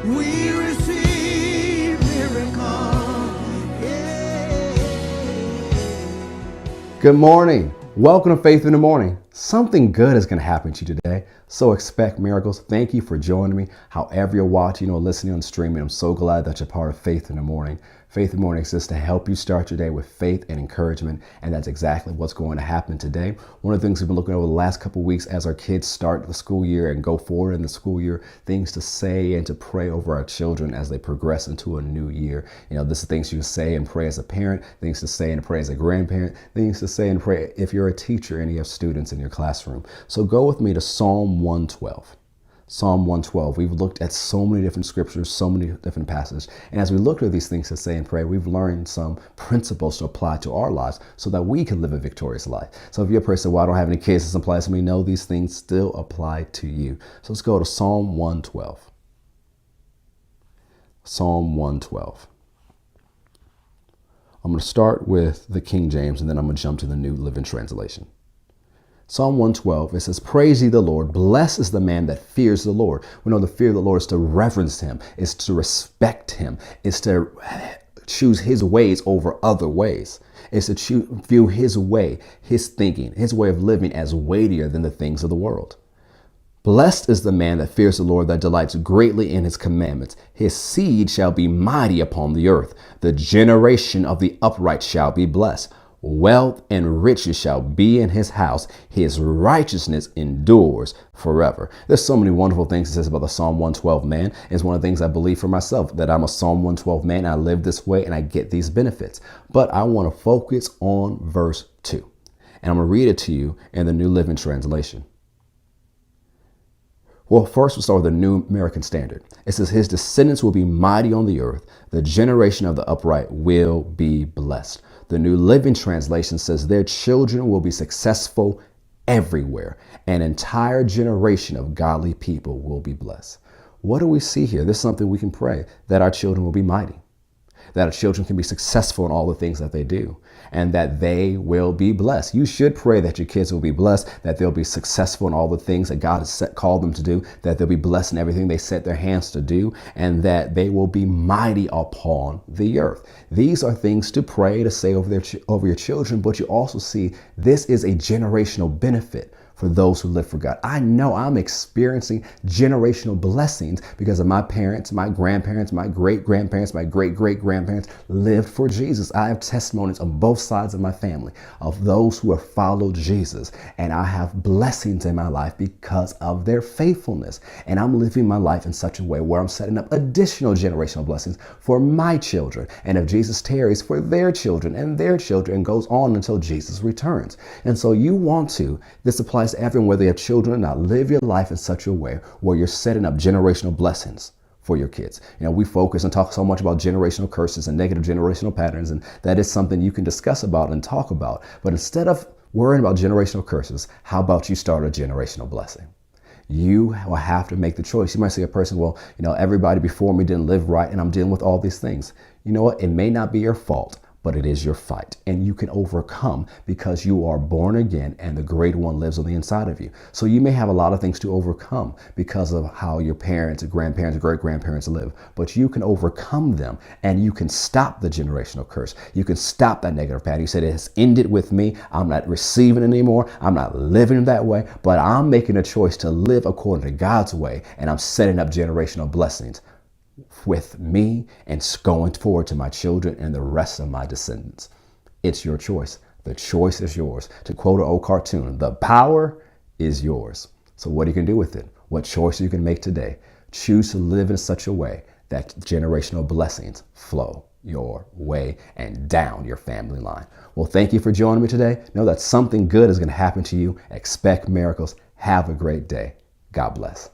We receive miracle. Yeah. Good morning. Welcome to Faith in the Morning. Something good is going to happen to you today, so expect miracles. Thank you for joining me. However you're watching or listening on streaming, I'm so glad that you're part of Faith in the Morning. Faith in the Morning exists to help you start your day with faith and encouragement, and that's exactly what's going to happen today. One of the things we've been looking over the last couple of weeks as our kids start the school year and go forward in the school year, things to say and to pray over our children as they progress into a new year. You know, this is things you can say and pray as a parent, things to say and pray as a grandparent, things to say and pray if you're a teacher and you have students in your classroom. So go with me to Psalm 112. Psalm 112. We've looked at so many different scriptures, so many different passages. And as we look at these things to say and pray, we've learned some principles to apply to our lives so that we can live a victorious life. So if you're a person, well, I don't have any kids, this applies to me. No, these things still apply to you. So let's go to Psalm 112. Psalm 112. I'm going to start with the King James and then I'm going to jump to the New Living Translation. Psalm 112, it says, "Praise ye the Lord. Blessed is the man that fears the Lord." We know the fear of the Lord is to reverence him, is to respect him, is to choose his ways over other ways. Is to view his way, his thinking, his way of living as weightier than the things of the world. Blessed is the man that fears the Lord, that delights greatly in his commandments. His seed shall be mighty upon the earth. The generation of the upright shall be blessed. Wealth and riches shall be in his house. His righteousness endures forever. There's so many wonderful things it says about the Psalm 112 man. It's one of the things I believe for myself, that I'm a Psalm 112 man. I live this way and I get these benefits. But I want to focus on verse 2. And I'm going to read it to you in the New Living Translation. Well, first we'll start with the New American Standard. It says, "His descendants will be mighty on the earth. The generation of the upright will be blessed." The New Living Translation says, "Their children will be successful everywhere. An entire generation of godly people will be blessed." What do we see here? This is something we can pray, that our children will be mighty, that our children can be successful in all the things that they do, and that they will be blessed. You should pray that your kids will be blessed, that they'll be successful in all the things that God has called them to do, that they'll be blessed in everything they set their hands to do, and that they will be mighty upon the earth. These are things to pray, to say over your children, but you also see this is a generational benefit for those who live for God. I know I'm experiencing generational blessings because of my parents, my grandparents, my great-grandparents, my great-great-grandparents lived for Jesus. I have testimonies on both sides of my family of those who have followed Jesus, and I have blessings in my life because of their faithfulness. And I'm living my life in such a way where I'm setting up additional generational blessings for my children, and if Jesus tarries, for their children and their children, and goes on until Jesus returns. And so you want to, this applies to everyone, whether you have children or not, live your life in such a way where you're setting up generational blessings for your kids. You know, we focus and talk so much about generational curses and negative generational patterns, and that is something you can discuss about and talk about. But instead of worrying about generational curses, how about you start a generational blessing? You will have to make the choice. You might see a person, well, you know, everybody before me didn't live right and I'm dealing with all these things. You know what? It may not be your fault, but it is your fight, and you can overcome because you are born again and the great one lives on the inside of you. So you may have a lot of things to overcome because of how your parents, grandparents, great-grandparents live, but you can overcome them and you can stop the generational curse. You can stop that negative pattern. You said, it has ended with me. I'm not receiving it anymore. I'm not living that way, but I'm making a choice to live according to God's way, and I'm setting up generational blessings with me and going forward to my children and the rest of my descendants. It's your choice. The choice is yours. To quote an old cartoon, the power is yours. So what you can do with it? What choice you can make today? Choose to live in such a way that generational blessings flow your way and down your family line. Well, thank you for joining me today. Know that something good is going to happen to you. Expect miracles. Have a great day. God bless.